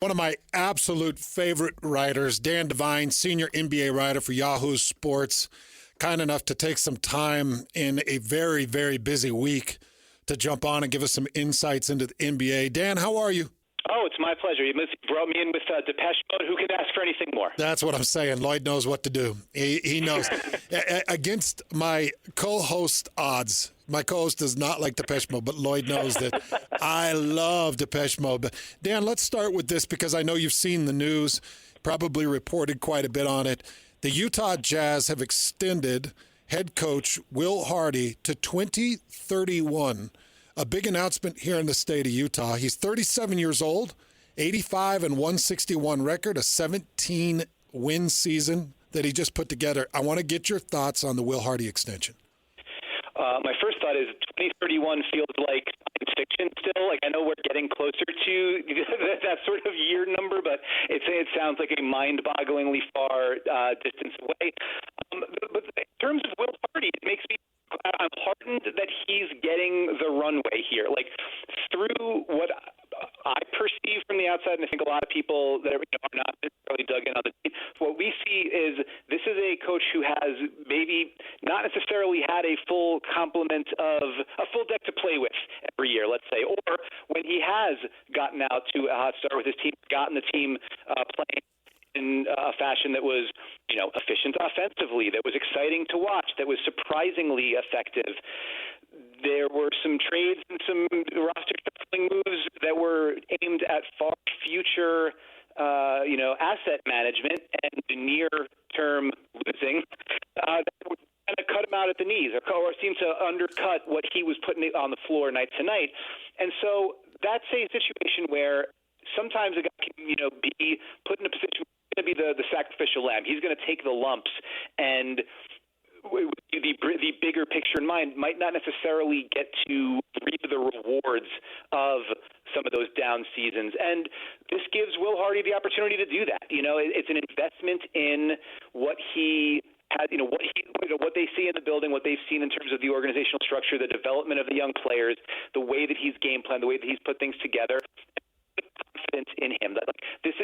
One of my absolute favorite writers, Dan Devine, senior NBA writer for Yahoo Sports, kind enough to take some time in a very, very busy week to jump on and give us some insights into the NBA. Dan, how are you? Oh, it's my pleasure. You brought me in with Depeche Mode. Who could ask for anything more? That's what I'm saying. Lloyd knows what to do. He knows. Against my co-host odds, my co-host does not like Depeche Mode, but Lloyd knows that I love Depeche Mode. But Dan, let's start with this because I know you've seen the news, probably reported quite a bit on it. The Utah Jazz have extended head coach Will Hardy to 2031. A big announcement here in the state of Utah. He's 37 years old, 85 and 161 record, a 17-win season that he just put together. I want to get your thoughts on the Will Hardy extension. My first thought is 2031 feels like science fiction still. Like, I know we're getting closer to that sort of year number, but it sounds like a mind-bogglingly far distance away. But in terms of Will Hardy, it makes me I'm heartened that he's getting the runway here. Like, through what I perceive from the outside, and I think a lot of people that are not necessarily dug in on the team, what we see is this is a coach who has maybe not necessarily had a full complement of a full deck to play with every year, let's say, or when he has gotten out to a hot start with his team, gotten the team playing in a fashion that was, efficient offensively, that was exciting to watch, that was surprisingly effective. There were some trades and some roster shuffling moves that were aimed at far future, asset management and near-term losing that would kind of cut him out at the knees or seem to undercut what he was putting on the floor night to night. And so that's a situation where sometimes a guy can, be put in a position where he's going to be the sacrificial lamb. He's going to take the lumps, and the bigger picture in mind might not necessarily get to reap the rewards of some of those down seasons. And this gives Will Hardy the opportunity to do that. It's an investment in what he has, what they see in the building, what they've seen in terms of the organizational structure, the development of the young players, the way that he's game planned, the way that he's put things together. Confidence in him that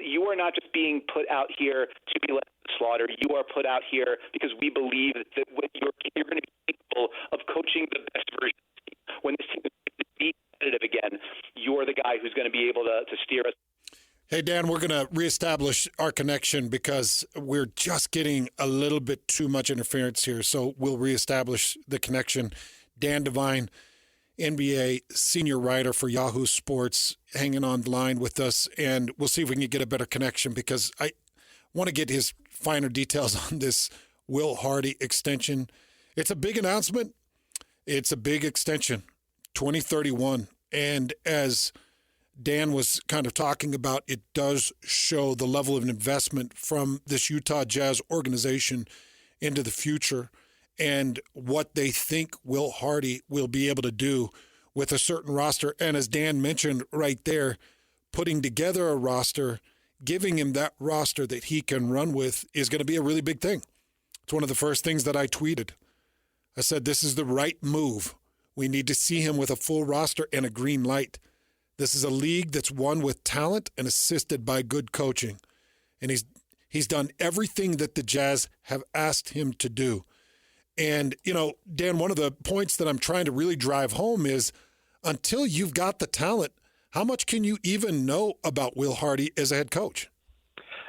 you are not just being put out here to be led to slaughter. You are put out here because we believe that you're going to be capable of coaching the best version of the team. When this team is going to be competitive again, you're the guy who's going to be able to steer us. Hey, Dan, we're going to reestablish our connection because we're just getting a little bit too much interference here. So we'll reestablish the connection. Dan Devine, NBA senior writer for Yahoo Sports, hanging on the line with us, and we'll see if we can get a better connection because I want to get his finer details on this Will Hardy extension. It's a big announcement. It's a big extension, 2031. And as Dan was kind of talking about, it does show the level of investment from this Utah Jazz organization into the future and what they think Will Hardy will be able to do with a certain roster. And as Dan mentioned right there, putting together a roster, giving him that roster that he can run with is going to be a really big thing. It's one of the first things that I tweeted. I said, this is the right move. We need to see him with a full roster and a green light. This is a league that's won with talent and assisted by good coaching. And he's done everything that the Jazz have asked him to do. And, Dan, one of the points that I'm trying to really drive home is until you've got the talent, how much can you even know about Will Hardy as a head coach?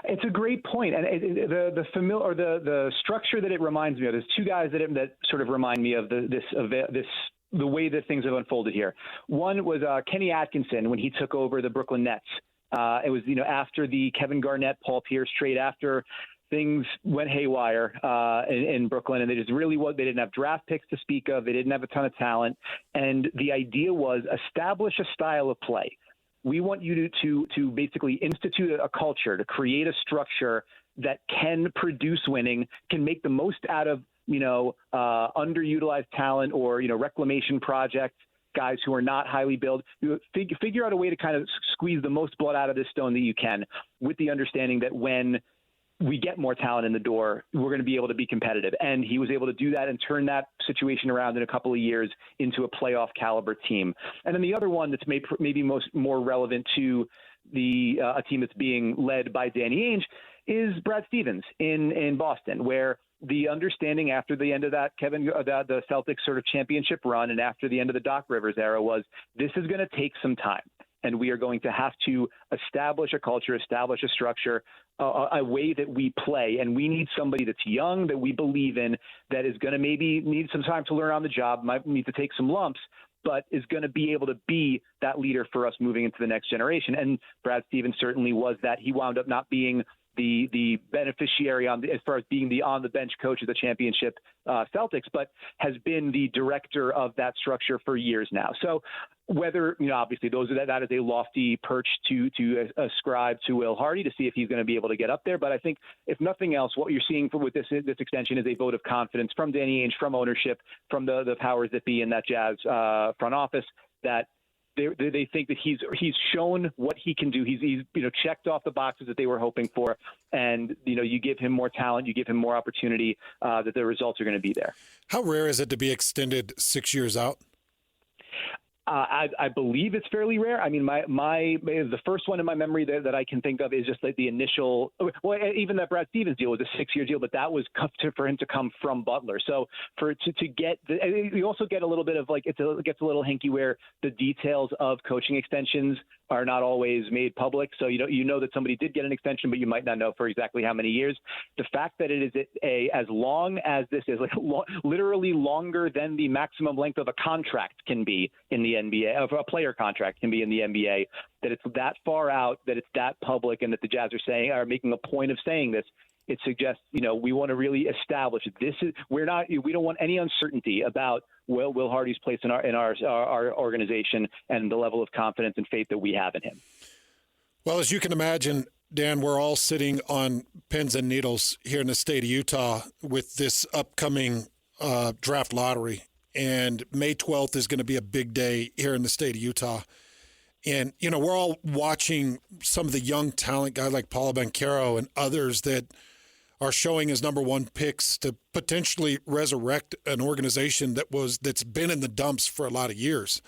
It's a great point. And the structure that it reminds me of, there's two guys that sort of remind me of the way that things have unfolded here. One was Kenny Atkinson when he took over the Brooklyn Nets. It was, after the Kevin Garnett, Paul Pierce trade, after things went haywire in Brooklyn, and they didn't have draft picks to speak of. They didn't have a ton of talent. And the idea was establish a style of play. We want you to basically institute a culture, to create a structure that can produce winning, can make the most out of, underutilized talent or, reclamation projects, guys who are not highly billed. Figure out a way to kind of squeeze the most blood out of this stone that you can, with the understanding that when we get more talent in the door, we're going to be able to be competitive. And he was able to do that and turn that situation around in a couple of years into a playoff caliber team. And then the other one that's maybe more relevant to a team that's being led by Danny Ainge is Brad Stevens in Boston, where the understanding after the end of that the Celtics sort of championship run and after the end of the Doc Rivers era was this is going to take some time. And we are going to have to establish a culture, establish a structure, a way that we play. And we need somebody that's young, that we believe in, that is going to maybe need some time to learn on the job, might need to take some lumps, but is going to be able to be that leader for us moving into the next generation. And Brad Stevens certainly was that. He wound up not being the beneficiary as far as being the on-the-bench coach of the championship Celtics, but has been the director of that structure for years now. So whether, obviously that is a lofty perch to ascribe to Will Hardy to see if he's going to be able to get up there. But I think if nothing else, what you're seeing with this extension is a vote of confidence from Danny Ainge, from ownership, from the powers that be in that Jazz front office, that they think that he's shown what he can do. He's checked off the boxes that they were hoping for, and you give him more talent, you give him more opportunity, that the results are going to be there. How rare is it to be extended 6 years out? I believe it's fairly rare. I mean, the first one in my memory that I can think of is just like the initial. Well, even that Brad Stevens deal was a 6-year deal, but that was for him to come from Butler. So to get, you also get a little bit of it gets a little hinky where the details of coaching extensions are not always made public. So you know that somebody did get an extension, but you might not know for exactly how many years. The fact that it is as long as this is literally longer than the maximum length of a contract can be in the NBA, of a player contract can be in the NBA, that it's that far out, that it's that public, and that the Jazz are making a point of saying this. It suggests, we want to really establish we don't want any uncertainty about Will Hardy's place in our organization and the level of confidence and faith that we have in him. Well, as you can imagine, Dan, we're all sitting on pins and needles here in the state of Utah with this upcoming draft lottery. And May 12th is going to be a big day here in the state of Utah. And, we're all watching some of the young talent, guys like Paolo Banchero and others that are showing as number one picks to potentially resurrect an organization that's been in the dumps for a lot of years.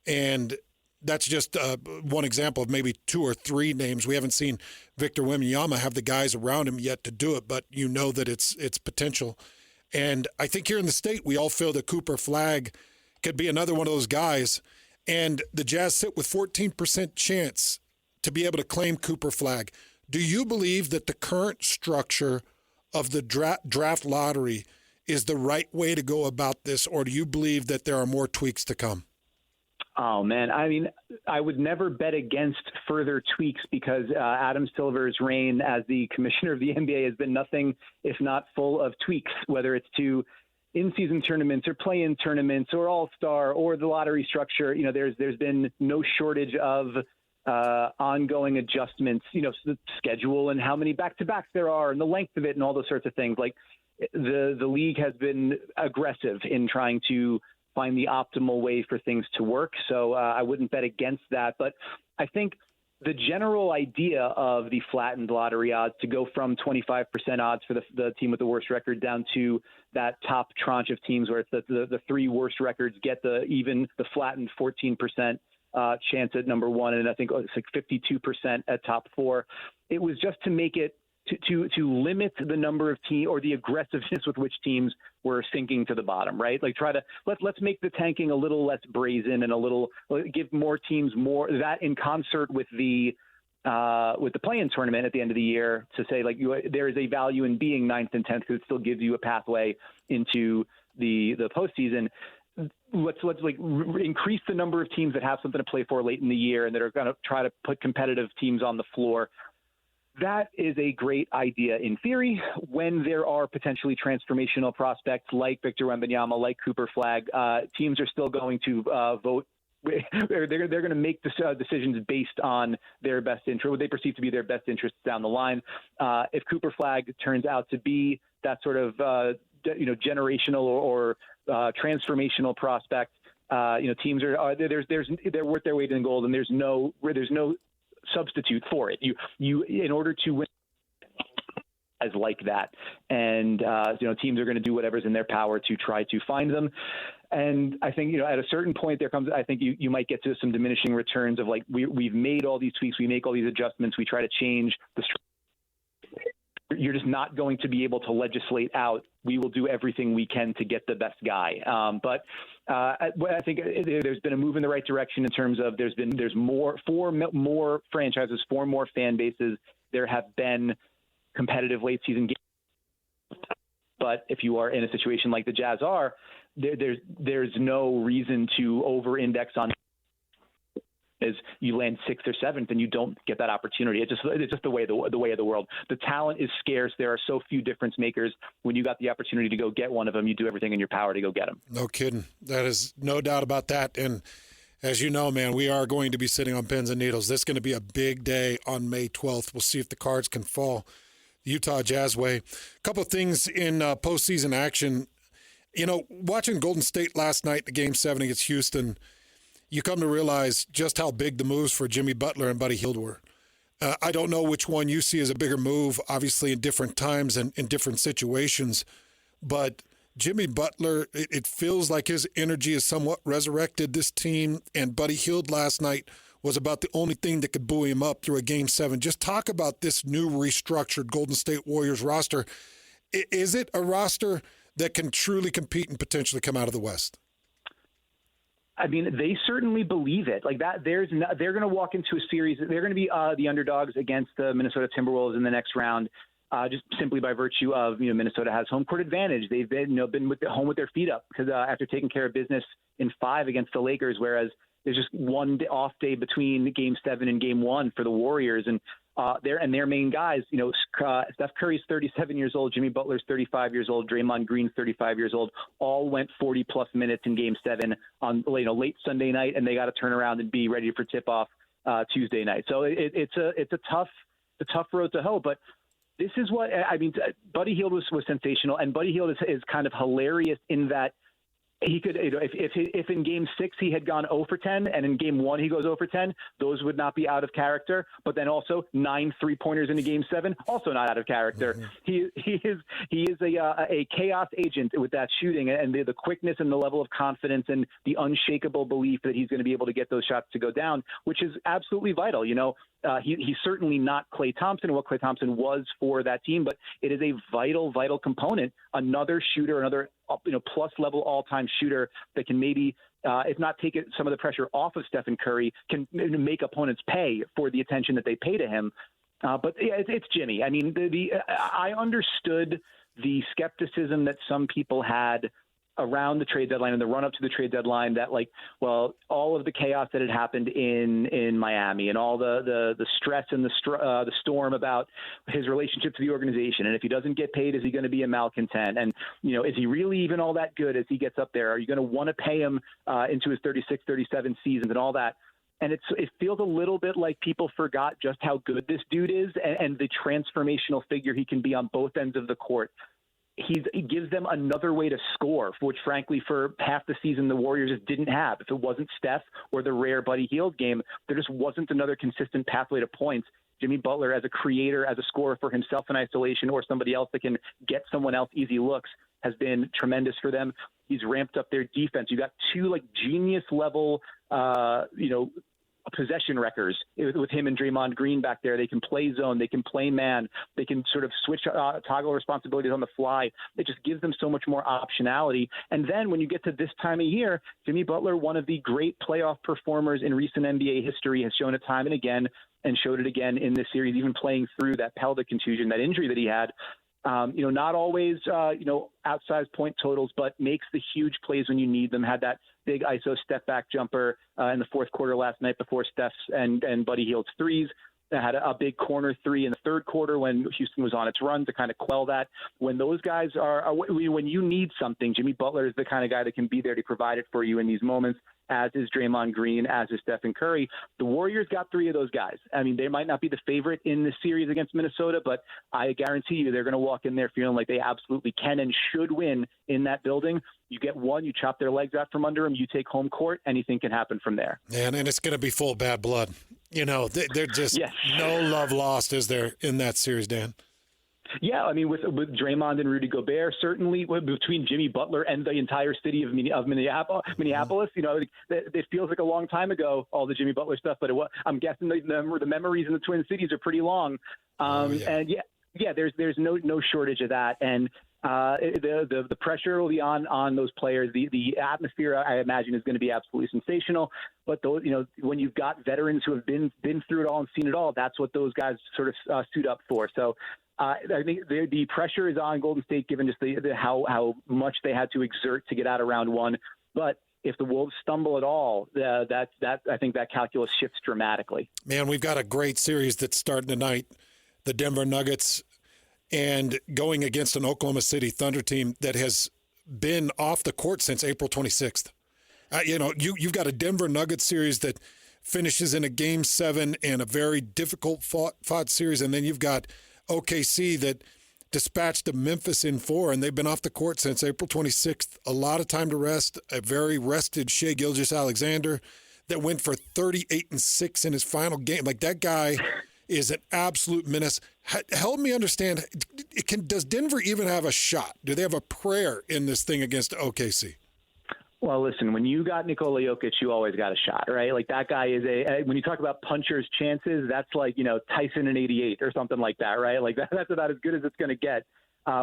And that's just one example of maybe 2 or 3 names. We haven't seen Victor Wembanyama have the guys around him yet to do it, but that it's potential. And I think here in the state, we all feel that Cooper Flagg could be another one of those guys. And the Jazz sit with 14% chance to be able to claim Cooper Flagg. Do you believe that the current structure of the draft lottery is the right way to go about this, or do you believe that there are more tweaks to come? Oh, man. I mean, I would never bet against further tweaks because Adam Silver's reign as the commissioner of the NBA has been nothing if not full of tweaks, whether it's to in-season tournaments or play-in tournaments or all-star or the lottery structure. There's been no shortage of ongoing adjustments, the schedule and how many back-to-backs there are and the length of it and all those sorts of things. Like the league has been aggressive in trying to find the optimal way for things to work. So I wouldn't bet against that. But I think the general idea of the flattened lottery odds to go from 25% odds for the team with the worst record down to that top tranche of teams where it's the 3 worst records get the flattened 14% chance at number 1, and I think it's like 52% at top 4. It was just to make it to limit the number of teams or the aggressiveness with which teams were sinking to the bottom, right? Like let's make the tanking a little less brazen and give more teams more that in concert with the play-in tournament at the end of the year to say there is a value in being 9th and 10th because it still gives you a pathway into the postseason. Let's increase the number of teams that have something to play for late in the year and that are going to try to put competitive teams on the floor. That is a great idea in theory when there are potentially transformational prospects like Victor Wembanyama, like Cooper Flagg. Teams are still going to vote. They're going to make decisions based on their best interest, what they perceive to be their best interests down the line. If Cooper Flagg turns out to be that sort of generational or transformational prospect, teams they're worth their weight in gold, and there's no substitute for it. You in order to win like that. And, teams are going to do whatever's in their power to try to find them. And I think, at a certain point I think you might get to some diminishing returns of like, we've made all these tweaks, we make all these adjustments, we try to change the structure. You're just not going to be able to legislate out, we will do everything we can to get the best guy. But I think there's been a move in the right direction in terms of there's four more franchises, 4 more fan bases. There have been competitive late season games. But if you are in a situation like the Jazz are, there's no reason to over-index on is you land 6th or 7th and you don't get that opportunity. It's just the way of the world. The talent is scarce. There are so few difference makers. When you got the opportunity to go get one of them, you do everything in your power to go get them. No kidding. That is no doubt about that. And as you know, man, we are going to be sitting on pins and needles. This is going to be a big day on May 12th. We'll see if the cards can fall the Utah Jazz way. A couple of things in postseason action. Watching Golden State last night in Game 7 against Houston, you come to realize just how big the moves for Jimmy Butler and Buddy Hield were. I don't know which one you see as a bigger move, obviously in different times and in different situations, but Jimmy Butler, it feels like his energy has somewhat resurrected this team, and Buddy Hield last night was about the only thing that could buoy him up through a Game 7. Just talk about this new restructured Golden State Warriors roster. Is it a roster that can truly compete and potentially come out of the West? I mean, they certainly believe it. Like that, they're going to walk into a series. They're going to be the underdogs against the Minnesota Timberwolves in the next round, just simply by virtue of Minnesota has home court advantage. They've been home with their feet up because after taking care of business in 5 against the Lakers, whereas there's just one off day between Game 7 and Game 1 for the Warriors, and their main guys, Steph Curry's 37 years old, Jimmy Butler's 35 years old, Draymond Green's 35 years old, all went 40-plus minutes in Game 7 on late Sunday night, and they got to turn around and be ready for tip-off Tuesday night. So it's a tough road to hoe, but this is what I mean. Buddy Hield was sensational, and Buddy Hield is kind of hilarious in that he could, if in Game 6 he had gone 0 for 10, and in Game 1 he goes 0 for 10, those would not be out of character. But then also 9 3-pointers into Game 7, also not out of character. Mm-hmm. He is a chaos agent with that shooting, and the quickness and the level of confidence and the unshakable belief that he's going to be able to get those shots to go down, which is absolutely vital. He's certainly not Klay Thompson, what Klay Thompson was for that team, but it is a vital component. Another shooter, another plus level all-time shooter that can maybe, if not take some of the pressure off of Stephen Curry, can make opponents pay for the attention that they pay to him. But it's Jimmy. I mean, I understood the skepticism that some people had around the trade deadline and the run up to the trade deadline, that all of the chaos that had happened in Miami and all the stress and the storm about his relationship to the organization. And if he doesn't get paid, is he going to be a malcontent? And, is he really even all that good as he gets up there? Are you going to want to pay him into his 36, 37 seasons and all that? And it feels a little bit like people forgot just how good this dude is and the transformational figure he can be on both ends of the court. He gives them another way to score, which, frankly, for half the season, the Warriors just didn't have. If it wasn't Steph or the rare Buddy Hield game, there just wasn't another consistent pathway to points. Jimmy Butler, as a creator, as a scorer for himself in isolation, or somebody else that can get someone else easy looks, has been tremendous for them. He's ramped up their defense. You got 2 genius level, possession wreckers with him and Draymond Green back there. They can play zone, they can play man, they can sort of switch toggle responsibilities on the fly. It just gives them so much more optionality. And then when you get to this time of year, Jimmy Butler, one of the great playoff performers in recent NBA history, has shown it time and again, and showed it again in this series, even playing through that pelvic contusion, that injury that he had. Not always, outsized point totals, but makes the huge plays when you need them. Had that big ISO step back jumper in the fourth quarter last night before Steph's and Buddy Hield's threes. Had a big corner 3 in the third quarter when Houston was on its run to kind of quell that. When those guys when you need something, Jimmy Butler is the kind of guy that can be there to provide it for you in these moments, as is Draymond Green, as is Stephen Curry. The Warriors got 3 of those guys. I mean, they might not be the favorite in the series against Minnesota, but I guarantee you they're going to walk in there feeling like they absolutely can and should win in that building. You get one, you chop their legs out from under them, you take home court, anything can happen from there. And it's going to be full bad blood. They're just no love lost, is there, in that series, Dan? Yeah, I mean, with Draymond and Rudy Gobert, certainly between Jimmy Butler and the entire city of Minneapolis, it feels like a long time ago, all the Jimmy Butler stuff, but I'm guessing the memories in the Twin Cities are pretty long. And there's no shortage of that. And the pressure will be on those players. The atmosphere, I imagine, is going to be absolutely sensational. But those, when you've got veterans who have been through it all and seen it all, that's what those guys sort of suit up for. So I think the pressure is on Golden State, given just how much they had to exert to get out of round one. But if the Wolves stumble at all, that I think that calculus shifts dramatically. Man, we've got a great series that's starting tonight. The Denver Nuggets and going against an Oklahoma City Thunder team that has been off the court since April 26th. You've got a Denver Nuggets series that finishes in a Game 7 and a very difficult fought series, and then you've got OKC that dispatched to Memphis in 4, and they've been off the court since April 26th. A lot of time to rest, a very rested Shai Gilgeous-Alexander that went for 38-6 in his final game. Like, that guy is an absolute menace. Help me understand, does Denver even have a shot? Do they have a prayer in this thing against OKC? Well, listen, when you got Nikola Jokic, you always got a shot, right? Like, that guy is when you talk about puncher's chances, that's like, Tyson in 88 or something like that, right? Like, that's about as good as it's going to get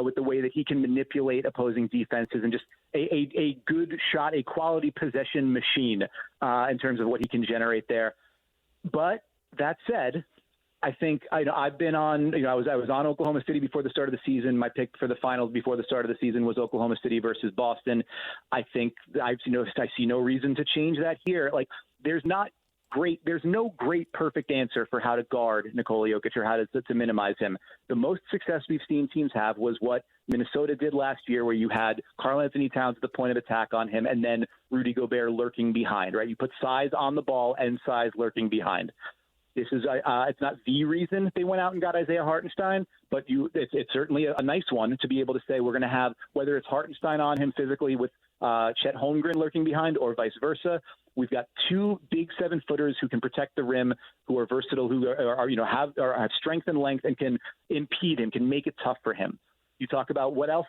with the way that he can manipulate opposing defenses and just a good shot, a quality possession machine in terms of what he can generate there. But that said, I think I've been on, I was on Oklahoma City before the start of the season. My pick for the finals before the start of the season was Oklahoma City versus Boston. I think I see no reason to change that here. Like, there's no great perfect answer for how to guard Nikola Jokic or how to minimize him. The most success we've seen teams have was what Minnesota did last year, where you had Karl Anthony Towns at the point of attack on him and then Rudy Gobert lurking behind, right? You put size on the ball and size lurking behind. This is it's not the reason they went out and got Isaiah Hartenstein, but it's certainly a nice one to be able to say we're going to have, whether it's Hartenstein on him physically with Chet Holmgren lurking behind or vice versa. We've got two big 7-footers who can protect the rim, who are versatile, who have strength and length and can impede him, can make it tough for him. You talk about what else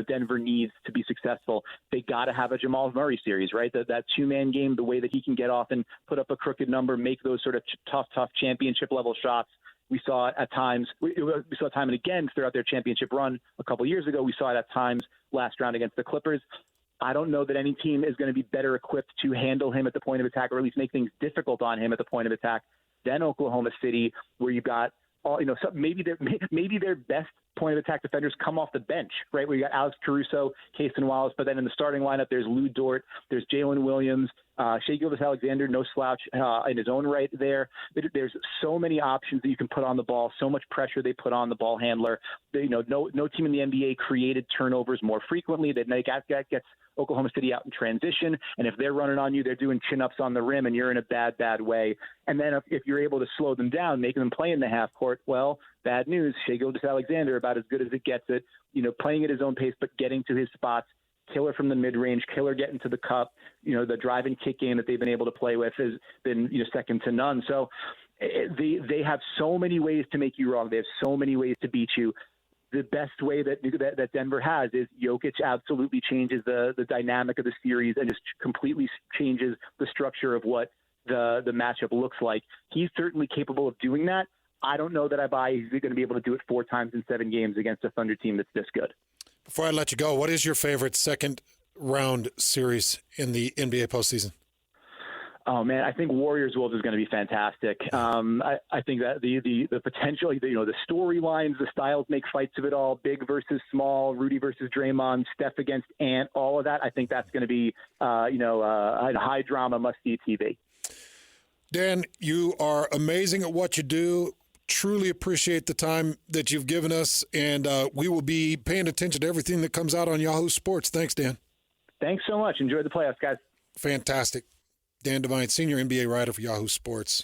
Denver needs to be successful. They got to have a Jamal Murray series, right? That two-man game, the way that he can get off and put up a crooked number, make those sort of tough championship-level shots. We saw it at times. We saw time and again throughout their championship run a couple years ago. We saw it at times last round against the Clippers. I don't know that any team is going to be better equipped to handle him at the point of attack, or at least make things difficult on him at the point of attack, than Oklahoma City, where you've got maybe their best point of attack defenders come off the bench, right? Where you got Alex Caruso, Cason Wallace, but then in the starting lineup, there's Lou Dort, there's Jalen Williams, Shai Gilgeous-Alexander, no slouch in his own right there. There's so many options that you can put on the ball, so much pressure they put on the ball handler. No team in the NBA created turnovers more frequently. That gets Oklahoma City out in transition, and if they're running on you, they're doing chin-ups on the rim, and you're in a bad way. And then if you're able to slow them down, making them play in the half court, well, bad news. Shai Gilgeous-Alexander, about as good as it gets it, playing at his own pace, but getting to his spots. Killer from the mid-range, killer getting to the cup. The drive and kick game that they've been able to play with has been second to none. So they have so many ways to make you wrong. They have so many ways to beat you. The best way that Denver has is Jokic absolutely changes the dynamic of the series and just completely changes the structure of what the matchup looks like. He's certainly capable of doing that. I don't know that I buy he's going to be able to do it 4 times in 7 games against a Thunder team that's this good. Before I let you go, what is your favorite second-round series in the NBA postseason? Oh, man, I think Warriors-Wolves is going to be fantastic. I think that the potential, the storylines, the styles make fights of it all, big versus small, Rudy versus Draymond, Steph against Ant, all of that. I think that's going to be, a high-drama, must-see TV. Dan, you are amazing at what you do. Truly appreciate the time that you've given us, and we will be paying attention to everything that comes out on Yahoo Sports. Thanks, Dan. Thanks so much. Enjoy the playoffs, guys. Fantastic. Dan Devine, senior NBA writer for Yahoo Sports.